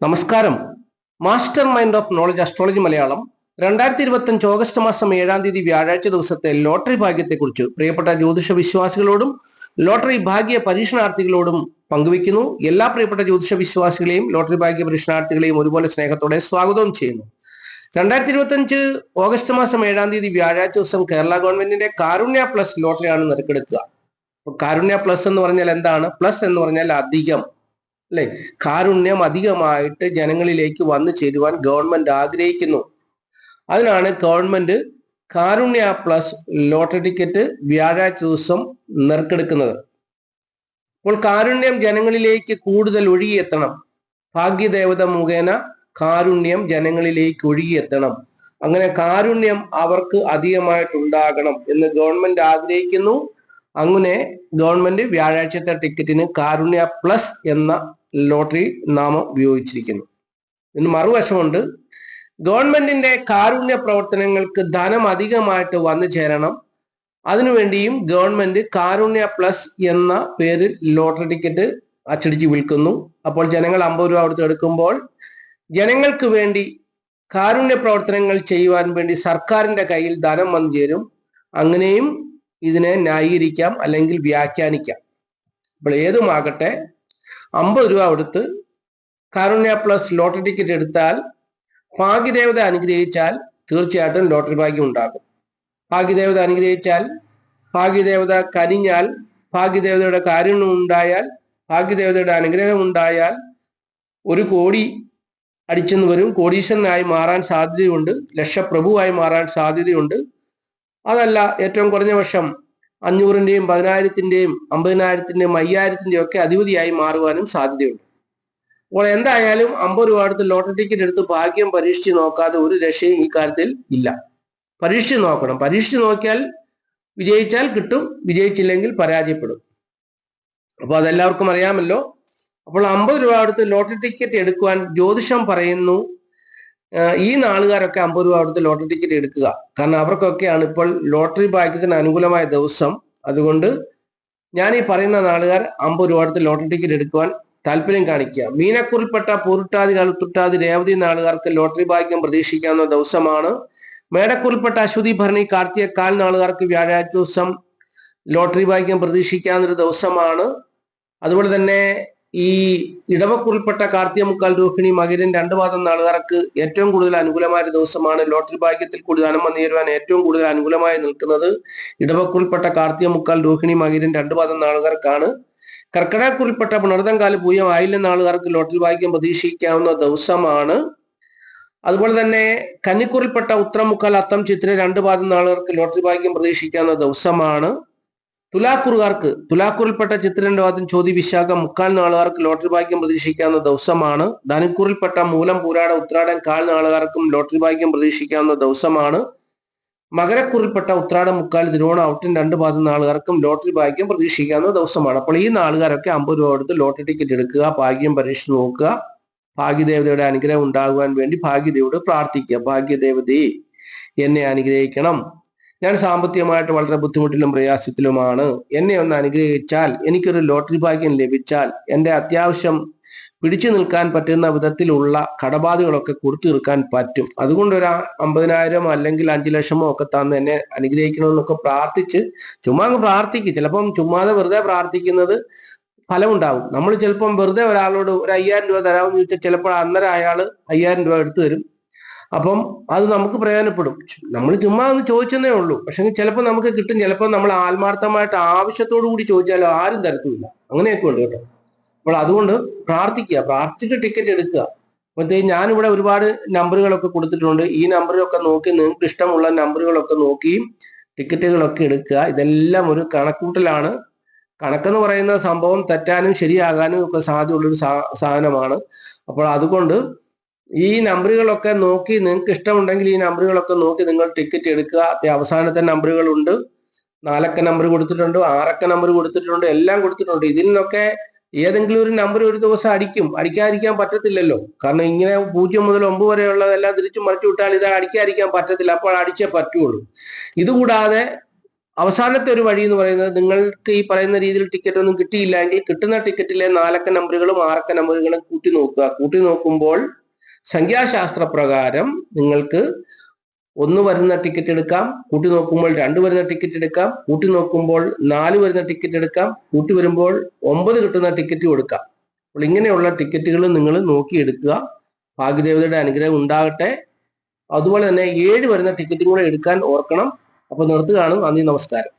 നമസ്കാരം. Master mind of knowledge astrology Malayalam 2025 August മാസം 7-ാം തീയതി വ്യാഴാഴ്ച ദിവസത്തെ ലോട്ടറി ഭാഗ്യത്തെക്കുറിച്ച് പ്രിയപ്പെട്ട ജ്യോതിഷ വിശ്വാസികളോടും ലോട്ടറി ഭാഗ്യ പരീക്ഷണാർത്ഥികളോടും പങ്കുവയ്ക്കുന്നു. എല്ലാ പ്രിയപ്പെട്ട ജ്യോതിഷ വിശ്വാസികളെയും ലോട്ടറി ഭാഗ്യ പരീക്ഷണാർത്ഥികളെയും ഒരുപോലെ സ്നേഹത്തോടെ സ്വാഗതം ചെയ്യുന്നു. 2025 ഓഗസ്റ്റ് മാസം 7-ാം തീയതി വ്യാഴാഴ്ച ദിവസം കേരള ഗവൺമെന്റിന്റെ കാരുണ്യ പ്ലസ് ലോട്ടറിയാണ് നറുക്കെടുക്കുക. കാരുണ്യ പ്ലസ് എന്ന് പറഞ്ഞാൽ എന്താണ്? പ്ലസ് എന്ന് പറഞ്ഞാൽ അധികം, അല്ലെ? കാരുണ്യം അധികമായിട്ട് ജനങ്ങളിലേക്ക് വന്നു ചേരുവാൻ ഗവൺമെന്റ് ആഗ്രഹിക്കുന്നു. അതിനാണ് ഗവൺമെന്റ് കാരുണ്യ പ്ലസ് ലോട്ടറി ടിക്കറ്റ് വ്യാഴാഴ്ച ദിവസം നറുക്കെടുക്കുന്നത്. അപ്പോൾ കാരുണ്യം ജനങ്ങളിലേക്ക് കൂടുതൽ ഒഴുകിയെത്തണം. ഭാഗ്യദേവത മുഖേന കാരുണ്യം ജനങ്ങളിലേക്ക് ഒഴുകിയെത്തണം. അങ്ങനെ കാരുണ്യം അവർക്ക് അധികമായിട്ടുണ്ടാകണം എന്ന് ഗവൺമെന്റ് ആഗ്രഹിക്കുന്നു. അങ്ങനെ ഗവൺമെന്റ് വ്യാഴാഴ്ചത്തെ ടിക്കറ്റിന് കാരുണ്യ പ്ലസ് എന്ന ലോട്ടറി നാമം ഉപയോഗിച്ചിരിക്കുന്നു. ഇതിന് മറുവശമുണ്ട്. ഗവൺമെന്റിന്റെ കാരുണ്യ പ്രവർത്തനങ്ങൾക്ക് ധനം അധികമായിട്ട് വന്നു ചേരണം. അതിനുവേണ്ടിയും ഗവൺമെന്റ് കാരുണ്യ പ്ലസ് എന്ന പേരിൽ ലോട്ടറി ടിക്കറ്റ് അച്ചടിച്ച് വിൽക്കുന്നു. അപ്പോൾ ജനങ്ങൾ 50 രൂപ കൊടുത്ത് എടുക്കുമ്പോൾ ജനങ്ങൾക്ക് വേണ്ടി കാരുണ്യ പ്രവർത്തനങ്ങൾ ചെയ്യുവാൻ വേണ്ടി സർക്കാരിന്റെ കയ്യിൽ ധനം വന്നു ചേരും. അങ്ങനെയും ഇതിനെ ന്യായീകരിക്കാം, അല്ലെങ്കിൽ വ്യാഖ്യാനിക്കാം. അപ്പോൾ ഏതുമാകട്ടെ, 50 രൂപ കൊടുത്ത് കാരുണ്യ പ്ലസ് ലോട്ടറി ടിക്കറ്റ് എടുത്താൽ ഭാഗ്യദേവത അനുഗ്രഹിച്ചാൽ തീർച്ചയായിട്ടും ലോട്ടറി ഭാഗ്യം ഉണ്ടാകും. ഭാഗ്യദേവത അനുഗ്രഹിച്ചാൽ, ഭാഗ്യദേവത കനിഞ്ഞാൽ, ഭാഗ്യദേവതയുടെ കാരുണ്യം ഉണ്ടായാൽ, ഭാഗ്യദേവതയുടെ അനുഗ്രഹം ഉണ്ടായാൽ 1 കോടി അടിച്ചെന്ന് വരും. കോടീശ്വരനായി മാറാൻ സാധ്യതയുണ്ട്. ലക്ഷപ്രഭുവായി മാറാൻ സാധ്യതയുണ്ട്. അതല്ല, ഏറ്റവും കുറഞ്ഞ പക്ഷം 500-ന്റെയും 10,000-ന്റെയും 50,000-ന്റെയും 5,000-ന്റെയും ഒക്കെ അധിപതിയായി മാറുവാനും സാധ്യതയുണ്ട്. അപ്പോൾ എന്തായാലും 50 രൂപ എടുത്ത് ലോട്ടറി ടിക്കറ്റ് എടുത്ത് ഭാഗ്യം പരീക്ഷിച്ച് നോക്കാതെ ഒരു രക്ഷയും ഈ കാര്യത്തിൽ ഇല്ല. പരീക്ഷിച്ച് നോക്കണം. പരീക്ഷിച്ച് നോക്കിയാൽ വിജയിച്ചാൽ കിട്ടും, വിജയിച്ചില്ലെങ്കിൽ പരാജയപ്പെടും. അപ്പോൾ അതെല്ലാവർക്കും അറിയാമല്ലോ. അപ്പോൾ 50 രൂപ എടുത്ത് ലോട്ടറി ടിക്കറ്റ് എടുക്കുവാൻ ജ്യോതിഷം പറയുന്നു. ഈ നാളുകാരൊക്കെ 50 രൂപ കൊടുത്ത് ലോട്ടറി ടിക്കറ്റ് എടുക്കുക. കാരണം അവർക്കൊക്കെയാണ് ഇപ്പോൾ ലോട്ടറി ഭാഗ്യത്തിന് അനുകൂലമായ ദിവസം. അതുകൊണ്ട് ഞാൻ ഈ പറയുന്ന നാളുകാർ 50 രൂപ കൊടുത്ത് ലോട്ടറി ടിക്കറ്റ് എടുക്കുവാൻ താല്പര്യം കാണിക്കുക. മീനക്കുറിൽപ്പെട്ട പൂരുട്ടാതി, കളുത്തുട്ടാതി, രേവതി നാളുകാർക്ക് ലോട്ടറി ഭാഗ്യം പ്രതീക്ഷിക്കാവുന്ന ദിവസമാണ്. മേടക്കുറിൽപ്പെട്ട അശ്വതി, ഭരണി, കാർത്തിക, കാൽ നാളുകാർക്ക് വ്യാഴാഴ്ച ദിവസം ലോട്ടറി ഭാഗ്യം പ്രതീക്ഷിക്കാവുന്ന ഒരു ദിവസമാണ്. അതുപോലെ തന്നെ ഈ ഇടവക്കുറിൽപ്പെട്ട കാർത്തിക, മുക്കാൽ, രോഹിണി, മകരൻ, 2 പാദം നാളുകാർക്ക് ഏറ്റവും കൂടുതൽ അനുകൂലമായ ഒരു ദിവസമാണ്. ലോട്ടറി ഭാഗ്യത്തിൽ കൂടി ധനം വന്നു ചേരുവാൻ ഏറ്റവും കൂടുതൽ അനുകൂലമായി നിൽക്കുന്നത് ഇടവക്കുറിൽപ്പെട്ട കാർത്തിക, മുക്കാൽ, രോഹിണി, മകരൻ, 2 പാദം നാളുകാർക്കാണ്. കർക്കിടകക്കുറിൽപ്പെട്ട പുണർതം, കാല്, പൂയം, ആയില്യം നാളുകാർക്ക് ലോട്ടറി ഭാഗ്യം പ്രതീക്ഷിക്കാവുന്ന ദിവസമാണ്. അതുപോലെ തന്നെ കന്നിക്കുറിൽപ്പെട്ട ഉത്രം, മുക്കാൽ, അത്തം, ചിത്ര, 2 പാദം നാളുകാർക്ക് ലോട്ടറി ഭാഗ്യം പ്രതീക്ഷിക്കാവുന്ന ദിവസമാണ്. തുലാക്കൂറിൽപ്പെട്ട ചിത്ര, 2 പാദം, ചോതി, വിശാഖം, മുക്കാൽ നാളുകാർക്ക് ലോട്ടറി ഭാഗ്യം പ്രതീക്ഷിക്കാവുന്ന ദിവസമാണ്. ധനുക്കൂറിൽപ്പെട്ട മൂലം, പൂരാട, ഉത്രാടം, കാൽ നാളുകാർക്കും ലോട്ടറി ഭാഗ്യം പ്രതീക്ഷിക്കാവുന്ന ദിവസമാണ്. മകരക്കുറിൽപ്പെട്ട ഉത്രാടം, മുക്കാൽ, തിരുവോണം, ഔട്ടൻ, 2 പാദം നാളുകാർക്കും ലോട്ടറി ഭാഗ്യം പ്രതീക്ഷിക്കാവുന്ന ദിവസമാണ്. അപ്പോൾ ഈ നാളുകാരൊക്കെ 50 രൂപ കൊടുത്ത് ലോട്ടറി ടിക്കറ്റ് എടുക്കുക, ഭാഗ്യം പരീക്ഷിച്ച് നോക്കുക. ഭാഗ്യദേവതയുടെ അനുഗ്രഹം ഉണ്ടാകുവാൻ വേണ്ടി ഭാഗ്യദേവയോട് പ്രാർത്ഥിക്കുക. ഭാഗ്യദേവതയെ എന്നെ അനുഗ്രഹിക്കണം, ഞാൻ സാമ്പത്തികമായിട്ട് വളരെ ബുദ്ധിമുട്ടിലും പ്രയാസത്തിലുമാണ്, എന്നെ ഒന്ന് അനുഗ്രഹിച്ചാൽ, എനിക്കൊരു ലോട്ടറി ഭാഗ്യം ലഭിച്ചാൽ എൻ്റെ അത്യാവശ്യം പിടിച്ചു നിൽക്കാൻ പറ്റുന്ന വിധത്തിലുള്ള കടബാധകളൊക്കെ കൊടുത്തു തീർക്കാൻ പറ്റും. അതുകൊണ്ട് ഒരു 50,000 അല്ലെങ്കിൽ 5 ലക്ഷമോ ഒക്കെ തന്ന് എന്നെ അനുഗ്രഹിക്കണമെന്നൊക്കെ പ്രാർത്ഥിച്ച് ചുമ്മാ പ്രാർത്ഥിക്കും. ചിലപ്പം ചുമ്മാതെ വെറുതെ പ്രാർത്ഥിക്കുന്നത് ഫലമുണ്ടാവും. നമ്മൾ ചിലപ്പം വെറുതെ ഒരാളോട് ഒരു 5,000 രൂപ തരാമെന്ന് ചോദിച്ചാൽ ചിലപ്പോൾ അന്നേരം അയാൾ 5,000 രൂപ എടുത്തു തരും. അപ്പം അത് നമുക്ക് പ്രയോജനപ്പെടും. നമ്മൾ ചുമ്മാ ഒന്ന് ചോദിച്ചെന്നേ ഉള്ളൂ. പക്ഷെ ചിലപ്പോൾ നമുക്ക് കിട്ടും. ചിലപ്പോൾ നമ്മൾ ആത്മാർത്ഥമായിട്ട് ആവശ്യത്തോടു കൂടി ചോദിച്ചാലും ആരും തരത്തുമില്ല. അങ്ങനെയൊക്കെ ഉണ്ട് കേട്ടോ. അപ്പോൾ അതുകൊണ്ട് പ്രാർത്ഥിക്കുക, പ്രാർത്ഥിച്ചിട്ട് ടിക്കറ്റ് എടുക്കുക. മറ്റേ ഞാനിവിടെ ഒരുപാട് നമ്പറുകളൊക്കെ കൊടുത്തിട്ടുണ്ട്. ഈ നമ്പറുകളൊക്കെ നോക്കി നിങ്ങൾക്ക് ഇഷ്ടമുള്ള നമ്പറുകളൊക്കെ നോക്കിയും ടിക്കറ്റുകളൊക്കെ എടുക്കുക. ഇതെല്ലാം ഒരു കണക്കൂട്ടലാണ്. കണക്കെന്ന് പറയുന്ന സംഭവം തെറ്റാനും ശരിയാകാനും ഒക്കെ സാധ്യതയുള്ളൊരു സാധനമാണ്. അപ്പോൾ അതുകൊണ്ട് ഈ നമ്പറുകളൊക്കെ നോക്കി നിങ്ങൾക്ക് ഇഷ്ടമുണ്ടെങ്കിൽ ഈ നമ്പറുകളൊക്കെ നോക്കി നിങ്ങൾ ടിക്കറ്റ് എടുക്കുക. അവസാനത്തെ നമ്പറുകളുണ്ട്, 4 അക്ക നമ്പർ കൊടുത്തിട്ടുണ്ട്, 6 അക്ക നമ്പർ കൊടുത്തിട്ടുണ്ട്, എല്ലാം കൊടുത്തിട്ടുണ്ട്. ഇതിൽ നിന്നൊക്കെ ഏതെങ്കിലും ഒരു നമ്പർ ഒരു ദിവസം അടിക്കാതിരിക്കാൻ പറ്റത്തില്ലല്ലോ. കാരണം ഇങ്ങനെ 0 മുതൽ 9 വരെയുള്ളതെല്ലാം തിരിച്ചു മറിച്ചു വിട്ടാൽ ഇത് അടിക്കാതിരിക്കാൻ പറ്റത്തില്ല. അപ്പോൾ അടിച്ചേ പറ്റുള്ളൂ. ഇതുകൂടാതെ അവസാനത്തെ ഒരു വഴി എന്ന് പറയുന്നത്, നിങ്ങൾക്ക് ഈ പറയുന്ന രീതിയിൽ ടിക്കറ്റ് ഒന്നും കിട്ടിയില്ല എങ്കിൽ കിട്ടുന്ന ടിക്കറ്റിലെ 4 അക്ക നമ്പറുകളും 6 അക്ക നമ്പറുകളും കൂട്ടി നോക്കുക. കൂട്ടി നോക്കുമ്പോൾ സംഖ്യാശാസ്ത്ര പ്രകാരം നിങ്ങൾക്ക് 1 വരുന്ന ടിക്കറ്റ് എടുക്കാം, കൂട്ടി നോക്കുമ്പോൾ 2 വരുന്ന ടിക്കറ്റ് എടുക്കാം, കൂട്ടി നോക്കുമ്പോൾ 4 വരുന്ന ടിക്കറ്റ് എടുക്കാം, കൂട്ടി വരുമ്പോൾ 9 കിട്ടുന്ന ടിക്കറ്റും എടുക്കാം. അപ്പോൾ ഇങ്ങനെയുള്ള ടിക്കറ്റുകൾ നിങ്ങൾ നോക്കിയെടുക്കുക. ഭാഗ്യദേവതയുടെ അനുഗ്രഹം ഉണ്ടാകട്ടെ. അതുപോലെ തന്നെ 7 വരുന്ന ടിക്കറ്റും കൂടെ എടുക്കാൻ ഓർക്കണം. അപ്പോൾ നിർത്തുകയാണ്. നന്ദി, നമസ്കാരം.